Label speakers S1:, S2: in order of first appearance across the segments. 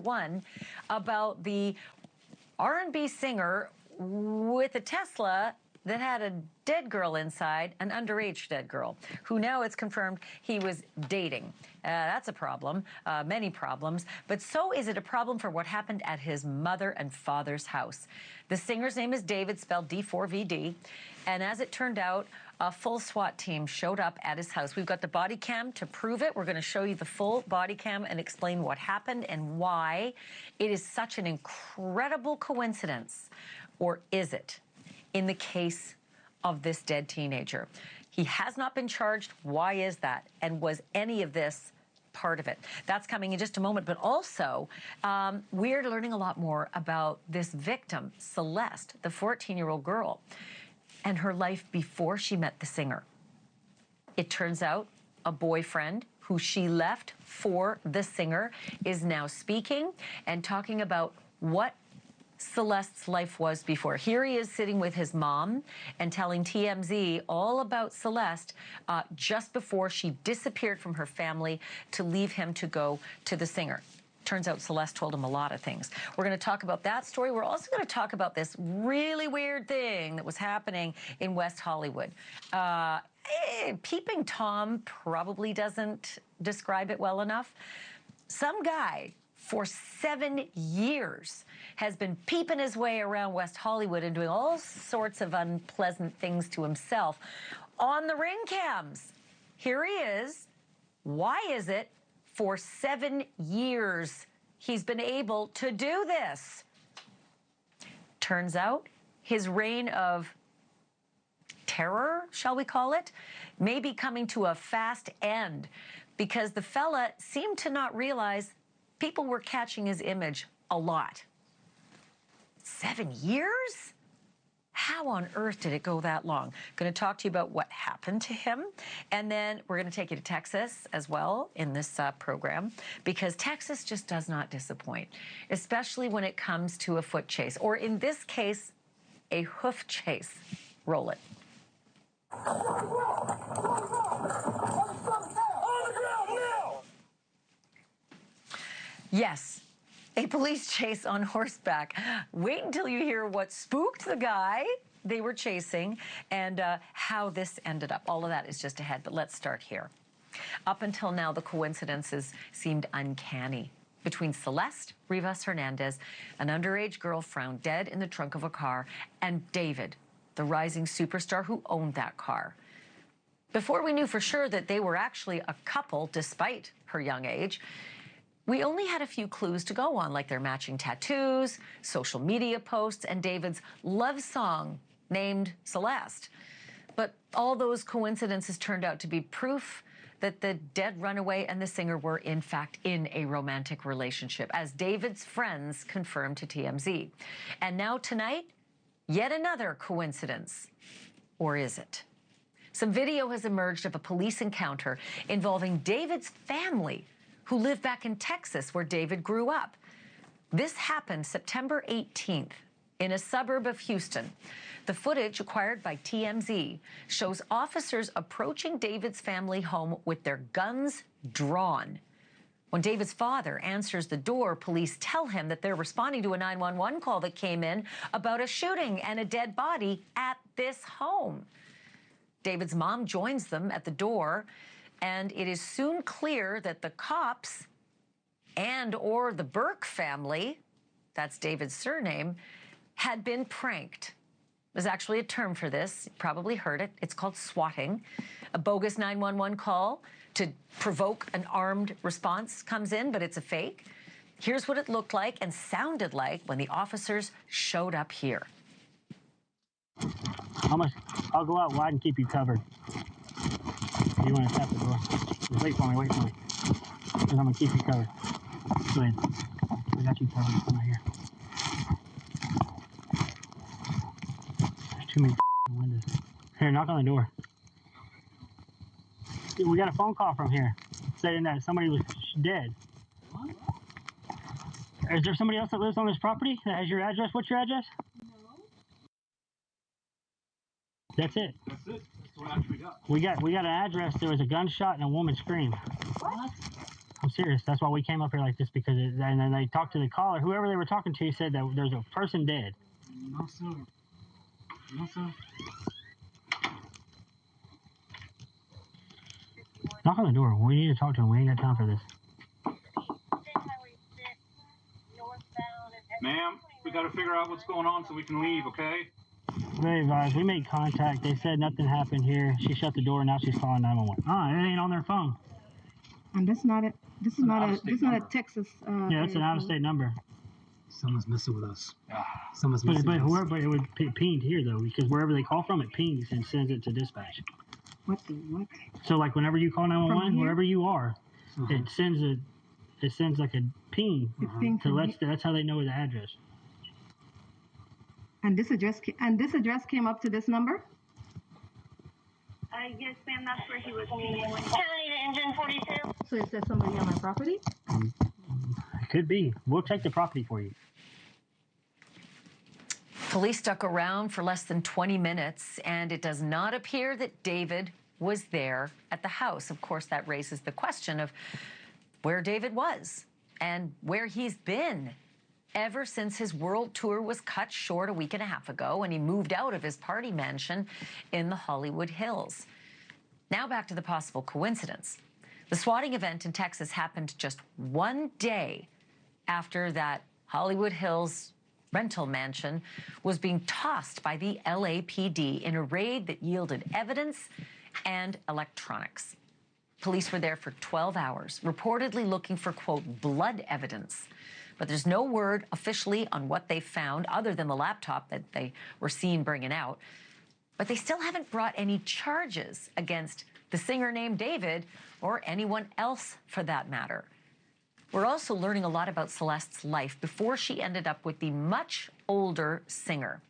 S1: one about the R&B singer with a Tesla that had a dead girl inside, an underage dead girl, who now it's confirmed he was dating. That's a problem, many problems, but so is it a problem for what happened at his mother and father's house. The singer's name is David, spelled D4VD, and as it turned out, a full SWAT team showed up at his house. We've got the body cam to prove it. We're going to show you the full body cam and explain what happened and why it is such an incredible coincidence, or is it, in the case of this dead teenager. He has not been charged. Why is that? And was any of this part of it? That's coming in just a moment. But also, we're learning a lot more about this victim, Celeste, the 14-year-old girl, and her life before she met the singer. It turns out a boyfriend who she left for the singer is now speaking and talking about what Celeste's life was before. Here he is sitting with his mom and telling TMZ all about Celeste just before she disappeared from her family to leave him to go to the singer. Turns out Celeste told him a lot of things. We're going to talk about that story. We're also going to talk about this really weird thing that was happening in West Hollywood. Peeping Tom probably doesn't describe it well enough. Some guy for 7 years has been peeping his way around West Hollywood and doing all sorts of unpleasant things to himself on the ring cams. Here he is. Why is it for 7 years he's been able to do this? Turns out his reign of terror, shall we call it, may be coming to a fast end because the fella seemed to not realize people were catching his image a lot. 7 years? How on earth did it go that long? Going to talk to you about what happened to him. And then we're going to take you to Texas as well in this program, because Texas just does not disappoint, especially when it comes to a foot chase, or in this case, a hoof chase. Roll it. Yes, a police chase on horseback. Wait until you hear what spooked the guy they were chasing and how this ended up. All of that is just ahead, but let's start here. Up until now, the coincidences seemed uncanny between Celeste Rivas Hernandez, an underage girl found dead in the trunk of a car, and David, the rising superstar who owned that car. Before we knew for sure that they were actually a couple, despite her young age, we only had a few clues to go on, like their matching tattoos, social media posts, and David's love song named Celeste. But all those coincidences turned out to be proof that the dead runaway and the singer were, in fact, in a romantic relationship, as David's friends confirmed to TMZ. And now tonight, yet another coincidence. Or is it? Some video has emerged of a police encounter involving David's family, who lived back in Texas, where David grew up. This happened September 18th in a suburb of Houston. The footage acquired by TMZ shows officers approaching David's family home with their guns drawn. When David's father answers the door, police tell him that they're responding to a 911 call that came in about a shooting and a dead body at this home. David's mom joins them at the door, and it is soon clear that the cops and/or the Burke family, that's David's surname, had been pranked. There's actually a term for this. You probably heard it. It's called swatting. A bogus 911 call to provoke an armed response comes in, but it's a fake. Here's what it looked like and sounded like when the officers showed up here.
S2: I'll go out wide and keep you covered. You want to tap the door? Just wait for me, because I'm going to keep you covered. Go ahead. I got you covered. Come right here. There's too many windows. Here, knock on the door. Dude, we got a phone call from here saying that somebody was dead. What? Is there somebody else that lives on this property that has your address? What's your address? No. That's it. That's it. That's what we got. We got an address. There was a gunshot and a woman screamed. What? I'm serious. That's why we came up here like this, because and then they talked to the caller. Whoever they were talking to said that there's a person dead.
S3: No, sir. No, sir.
S2: Knock on the door. We need to talk to him. We ain't got time for this.
S4: Ma'am, we got to figure out what's going on so we can leave, okay?
S2: Very advised. We made contact. They said nothing happened here. She shut the door. Now she's calling 911. Oh, it ain't on their phone.
S5: And this is not a Texas.
S2: Yeah, it's an out-of-state number.
S3: Someone's messing with us. Someone's messing with us.
S2: But it would pinged here though, because wherever they call from, it pings and sends it to dispatch.
S5: What the what?
S2: So like whenever you call 911, wherever you are, it sends like a ping. That's how they know the address.
S5: And this address came up to this number?
S6: Yes, ma'am, that's where he was meeting. County to engine 42.
S5: So it says somebody on my property?
S2: It could be. We'll check the property for you.
S1: Police stuck around for less than 20 minutes, and it does not appear that David was there at the house. Of course, that raises the question of where David was and where he's been ever since his world tour was cut short a week and a half ago and he moved out of his party mansion in the Hollywood Hills. Now back to the possible coincidence. The swatting event in Texas happened just one day after that Hollywood Hills rental mansion was being tossed by the LAPD in a raid that yielded evidence and electronics. Police were there for 12 hours, reportedly looking for, quote, blood evidence. But there's no word officially on what they found other than the laptop that they were seen bringing out. But they still haven't brought any charges against the singer named David or anyone else for that matter. We're also learning a lot about Celeste's life before she ended up with the much older singer.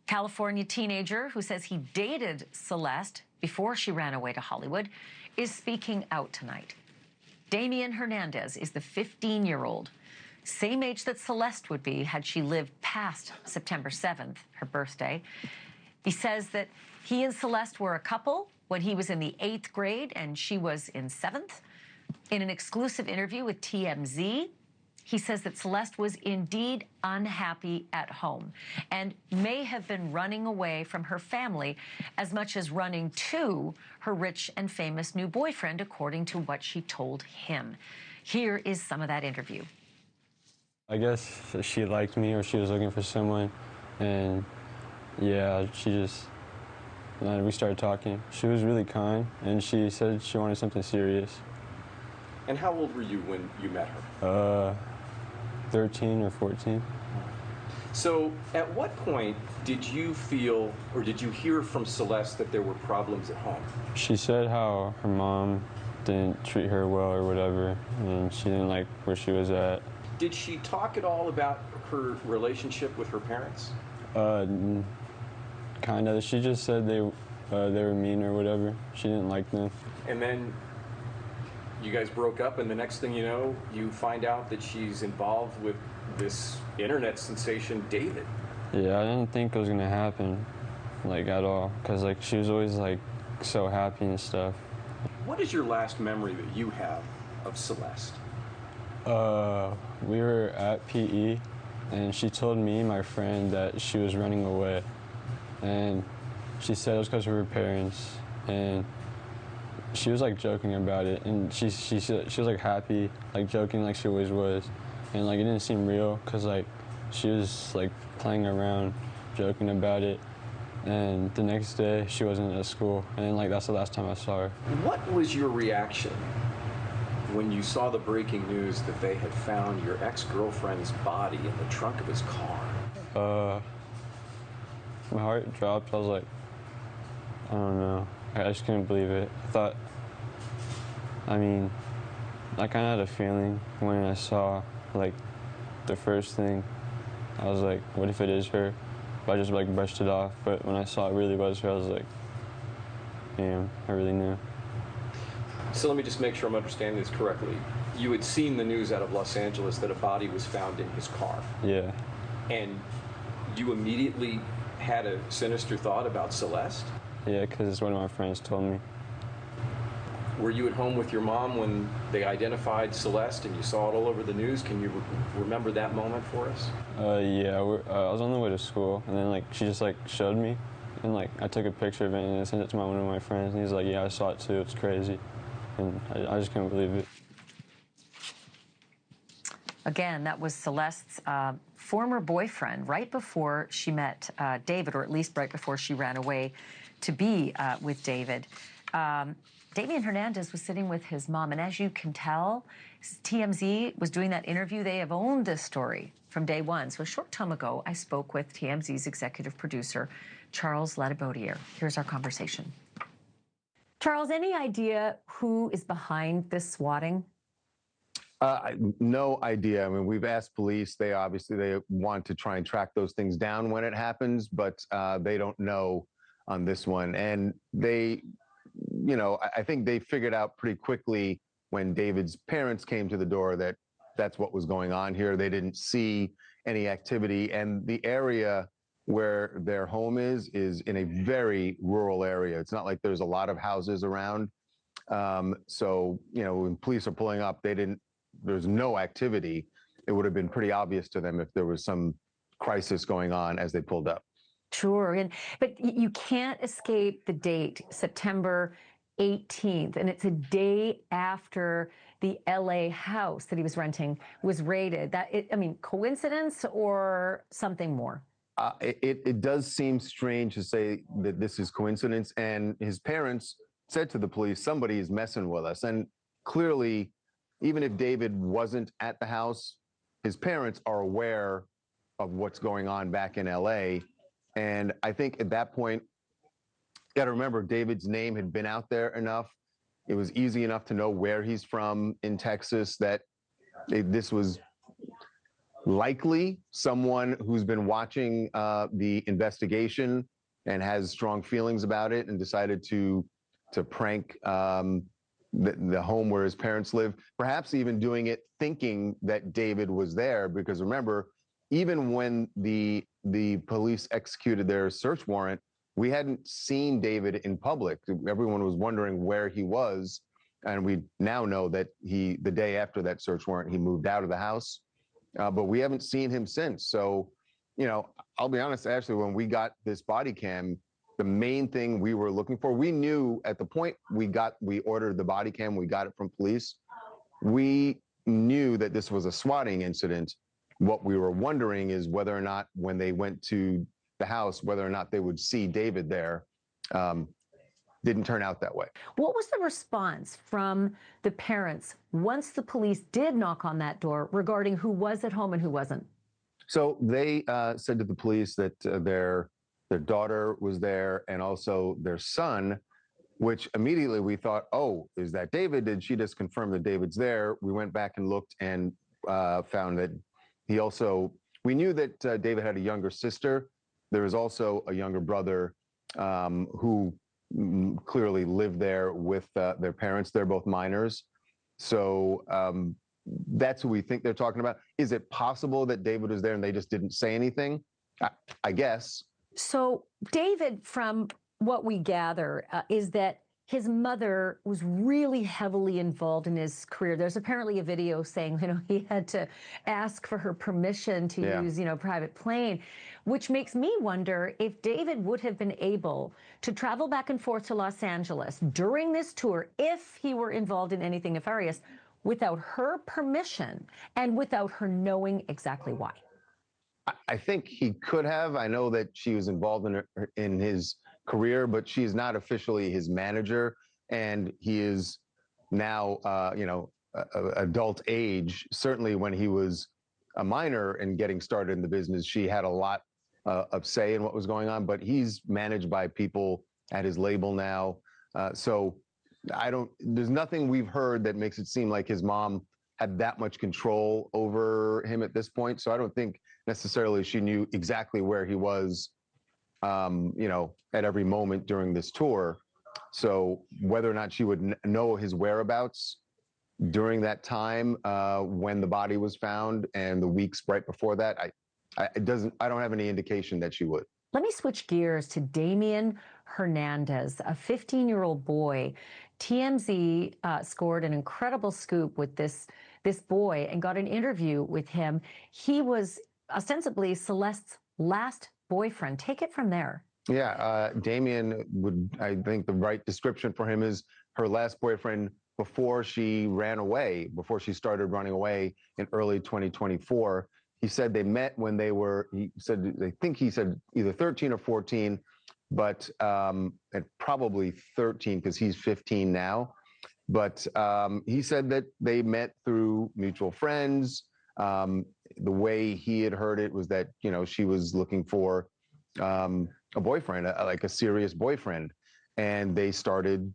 S1: California teenager who says he dated Celeste before she ran away to Hollywood is speaking out tonight. Damian Hernandez is the 15-year-old, same age that Celeste would be had she lived past September 7th, her birthday. He says that he and Celeste were a couple when he was in the 8th grade and she was in 7th. In an exclusive interview with TMZ, he says that Celeste was indeed unhappy at home and may have been running away from her family as much as running to her rich and famous new boyfriend, according to what she told him. Here is some of that interview.
S7: I guess she liked me or she was looking for someone, and yeah, we started talking. She was really kind, and she said she wanted something serious.
S8: And how old were you when you met her?
S7: 13 or 14.
S8: So at what point did you feel or did you hear from Celeste that there were problems at home?
S7: She said how her mom didn't treat her well or whatever, and she didn't like where she was at.
S8: Did she talk at all about her relationship with her parents?
S7: Kind of. She just said they were mean or whatever. She didn't like them.
S8: And then you guys broke up, and the next thing you know, you find out that she's involved with this internet sensation, David.
S7: Yeah, I didn't think it was gonna happen, like, at all, because, like, she was always, like, so happy and stuff.
S8: What is your last memory that you have of Celeste?
S7: We were at PE, and she told me and my friend that she was running away, and she said it was because of her parents, and she was like joking about it, and she was like happy, like joking like she always was, and like it didn't seem real because like she was like playing around, joking about it, and the next day she wasn't at school, and then, like that's the last time I saw her.
S8: What was your reaction when you saw the breaking news that they had found your ex-girlfriend's body in the trunk of his car?
S7: My heart dropped. I was like, I don't know. I just couldn't believe it. I kind of had a feeling when I saw, like, the first thing. I was like, what if it is her? But I just, like, brushed it off. But when I saw it really was her, I was like, damn, I really knew.
S8: So let me just make sure I'm understanding this correctly. You had seen the news out of Los Angeles that a body was found in his car.
S7: Yeah.
S8: And you immediately had a sinister thought about Celeste?
S7: Yeah, because one of my friends told me.
S8: Were you at home with your mom when they identified Celeste and you saw it all over the news? Can you remember that moment for us?
S7: Yeah, I was on the way to school, and then like she just like showed me, and like I took a picture of it and I sent it to one of my friends, and he's like, "Yeah, I saw it too. It's crazy," and I just couldn't believe it.
S1: Again, that was Celeste's former boyfriend right before she met David, or at least right before she ran away to be with David. Damian Hernandez was sitting with his mom, and as you can tell, TMZ was doing that interview. They have owned this story from day one. So a short time ago, I spoke with TMZ's executive producer, Charles Latibeaudiere. Here's our conversation. Charles, any idea who is behind this swatting?
S9: No idea. I mean, we've asked police. They want to try and track those things down when it happens, but they don't know on this one. And they, you know, I think they figured out pretty quickly when David's parents came to the door that that's what was going on here. They didn't see any activity, and the area where their home is in a very rural area. It's not like there's a lot of houses around. So, you know, when police are pulling up, there's no activity. It would have been pretty obvious to them if there was some crisis going on as they pulled up.
S1: Sure, but you can't escape the date, September 18th, and it's a day after the LA house that he was renting was raided. I mean, coincidence or something more?
S9: It does seem strange to say that this is coincidence, and his parents said to the police, somebody is messing with us. And clearly, even if David wasn't at the house, his parents are aware of what's going on back in LA. And I think at that point, you got to remember, David's name had been out there enough. It was easy enough to know where he's from in Texas, that this was likely someone who's been watching the investigation and has strong feelings about it and decided to prank the home where his parents live, perhaps even doing it thinking that David was there. Because remember, even when the police executed their search warrant, we hadn't seen David in public. Everyone was wondering where he was. And we now know that the day after that search warrant, he moved out of the house. But we haven't seen him since. So, you know, I'll be honest, Ashley, when we got this body cam, the main thing we were looking for, we knew at the point we ordered the body cam, we got it from police. We knew that this was a swatting incident. What we were wondering is whether or not when they went to the house, whether or not they would see David there. Didn't turn out that way. What
S1: was the response from the parents once the police did knock on that door regarding who was at home and who wasn't?
S9: So they said to the police that their daughter was there and also their son, which immediately we thought, oh, is that David? Did she just confirm that David's there? We went back and looked and found that we knew that David had a younger sister. There was also a younger brother who clearly lived there with their parents. They're both minors. So that's who we think they're talking about. Is it possible that David was there and they just didn't say anything? I guess. So David, from what we gather, is that his mother was really heavily involved in his career. There's apparently a video saying, you know, he had to ask for her permission to use, you know, private plane, which makes me wonder if David would have been able to travel back and forth to Los Angeles during this tour if he were involved in anything nefarious without her permission and without her knowing exactly why. I think he could have. I know that she was involved in his career, but she's not officially his manager, and he is now, you know, adult age. Certainly, when he was a minor and getting started in the business, she had a lot of say in what was going on. But he's managed by people at his label now, so there's nothing we've heard that makes it seem like his mom had that much control over him at this point. So I don't think necessarily she knew exactly where he was, you know, at every moment during this tour. So whether or not she would know his whereabouts during that time when the body was found and the weeks right before that, I don't have any indication that she would. Let me switch gears to Damian Hernandez, a 15-year-old boy
S1: TMZ scored an incredible scoop with this boy and got an interview with him. He was ostensibly Celeste's last boyfriend. Take it from there.
S9: Yeah, Damien I think the right description for him is her last boyfriend before she ran away, before she started running away in early 2024. He said they met when they were, he said either 13 or 14, but at probably 13 because he's 15 now. But he said that they met through mutual friends. The way he had heard it was that, she was looking for a boyfriend, like a serious boyfriend, and they started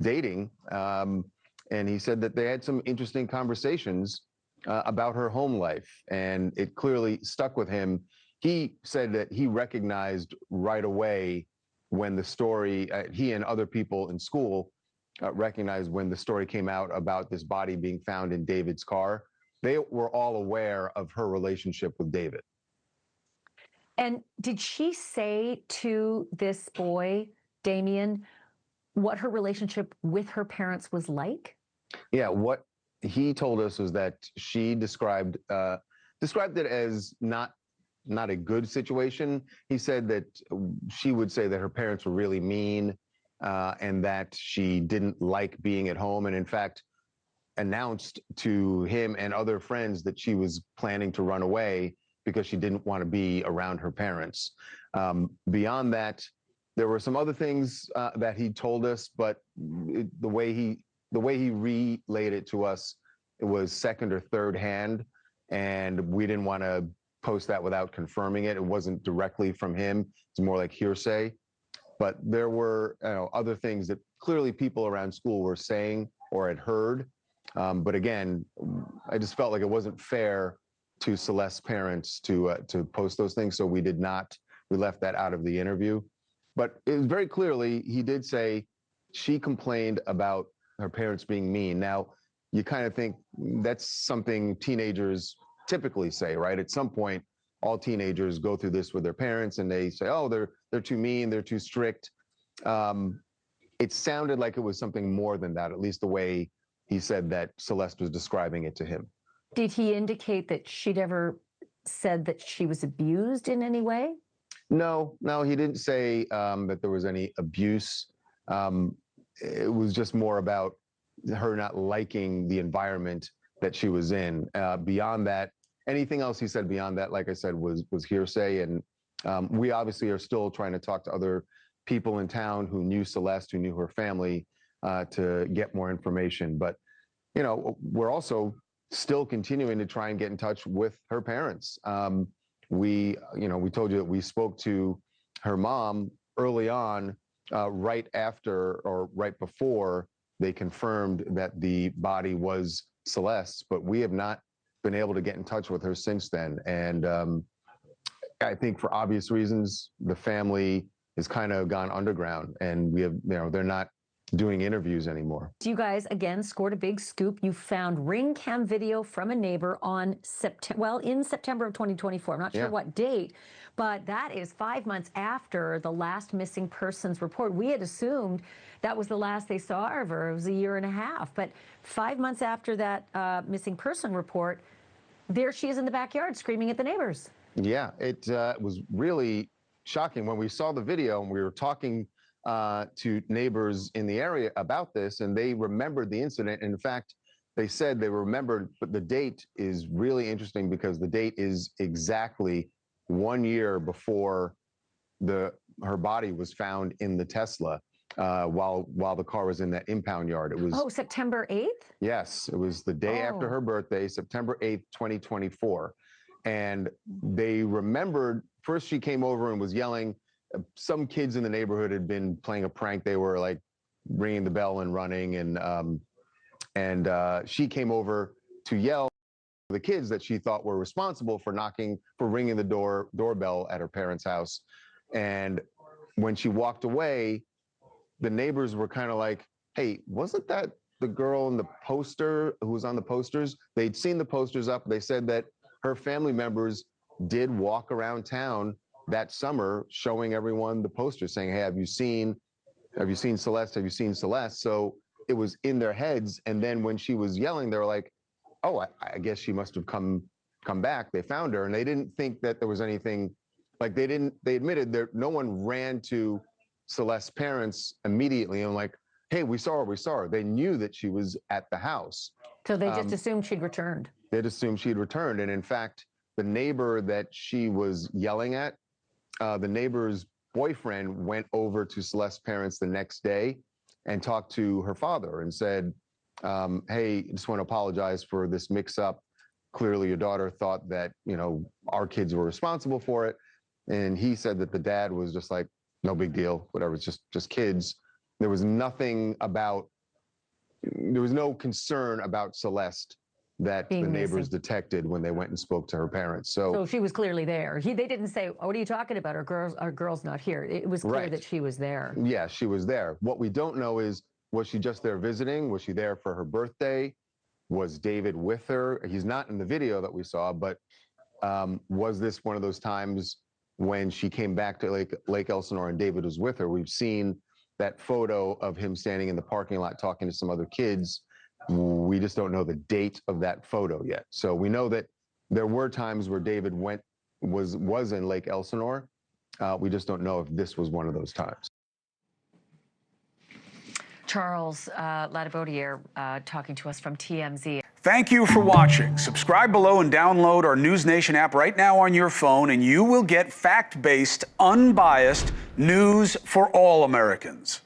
S9: dating. And he said that they had some interesting conversations about her home life, and it clearly stuck with him. He said that he recognized right away when the story, he and other people in school recognized when the story came out about this body being found in David's car. They were all aware of her relationship with David.
S1: And did she say to this boy, Damien, what her relationship with her parents was like?
S9: Yeah, what he told us was that she described it as not a good situation. He said that she would say that her parents were really mean and that she didn't like being at home, and in fact announced to him and other friends that she was planning to run away because she didn't want to be around her parents. Beyond that, there were some other things that he told us, but the way he relayed it to us, it was second or third hand, and we didn't want to post that without confirming it. It wasn't directly from him. It's more like hearsay. But there were other things that clearly people around school were saying or had heard. But again, I just felt like it wasn't fair to Celeste's parents to post those things, so we left that out of the interview. But it was very clearly, he did say she complained about her parents being mean. Now, you kind of think that's something teenagers typically say, right? At some point, all teenagers go through this with their parents, and they say, "Oh, they're too mean, they're too strict." It sounded like it was something more than that, at least the way he said that Celeste was describing it to him.
S1: Did he indicate that she'd ever said that she was abused in any way?
S9: No, he didn't say that there was any abuse. It was just more about her not liking the environment that she was in. Beyond that, anything else he said beyond that, like I said, was hearsay. And we obviously are still trying to talk to other people in town who knew Celeste, who knew her family, to get more information. But, we're also still continuing to try and get in touch with her parents. We told you that we spoke to her mom early on, right after or right before they confirmed that the body was Celeste's, but we have not been able to get in touch with her since then. And I think for obvious reasons, the family has kind of gone underground, and we have, they're not doing interviews anymore.
S1: You guys, again, scored a big scoop. You found ring cam video from a neighbor in September of 2024. I'm not sure what date, but that is 5 months after the last missing persons report. We had assumed that was the last they saw of her. It was a year and a half. But 5 months after that missing person report, there she is in the backyard screaming at the neighbors. Yeah,
S9: it was really shocking when we saw the video, and we were talking to neighbors in the area about this, and they remembered the incident. And in fact, they said they remembered, but the date is really interesting because the date is exactly 1 year before her body was found in the Tesla while the car was in that impound yard. It was
S1: September 8th?
S9: Yes, it was the day after her birthday, September 8th, 2024. And they remembered, first she came over and was yelling. Some kids in the neighborhood had been playing a prank. They were like ringing the bell and running, and she came over to yell at the kids that she thought were responsible for ringing the doorbell at her parents' house. And when she walked away, the neighbors were kind of like, "Hey, wasn't that the girl in the poster who was on the posters?" They'd seen the posters up. They said that her family members did walk around town that summer showing everyone the posters saying, "Hey, have you seen Celeste? Have you seen Celeste?" So it was in their heads. And then when she was yelling, they were like, oh, I guess she must have come back. They found her, and they didn't think that there was anything. Like they admitted that no one ran to Celeste's parents immediately and like, hey, we saw her. They knew that she was at the house.
S1: So they just assumed she'd returned.
S9: They'd assumed she'd returned. And in fact, the neighbor that she was yelling at, the neighbor's boyfriend went over to Celeste's parents the next day and talked to her father and said, hey, just want to apologize for this mix-up. Clearly your daughter thought that, our kids were responsible for it. And he said that the dad was just like, no big deal, whatever, it's just kids. There was no concern about Celeste that the neighbors detected when they went and spoke to her parents. So
S1: she was clearly there. They didn't say, what are you talking about? Our girl's not here. It was clear that she was there.
S9: Yeah, she was there. What we don't know is, was she just there visiting? Was she there for her birthday? Was David with her? He's not in the video that we saw, but was this one of those times when she came back to Lake Elsinore and David was with her? We've seen that photo of him standing in the parking lot talking to some other kids. We just don't know the date of that photo yet. So we know that there were times where David was in Lake Elsinore. We just don't know if this was one of those times.
S1: Charles Latibeaudiere talking to us from TMZ.
S10: Thank you for watching. Subscribe below and download our NewsNation app right now on your phone, and you will get fact-based, unbiased news for all Americans.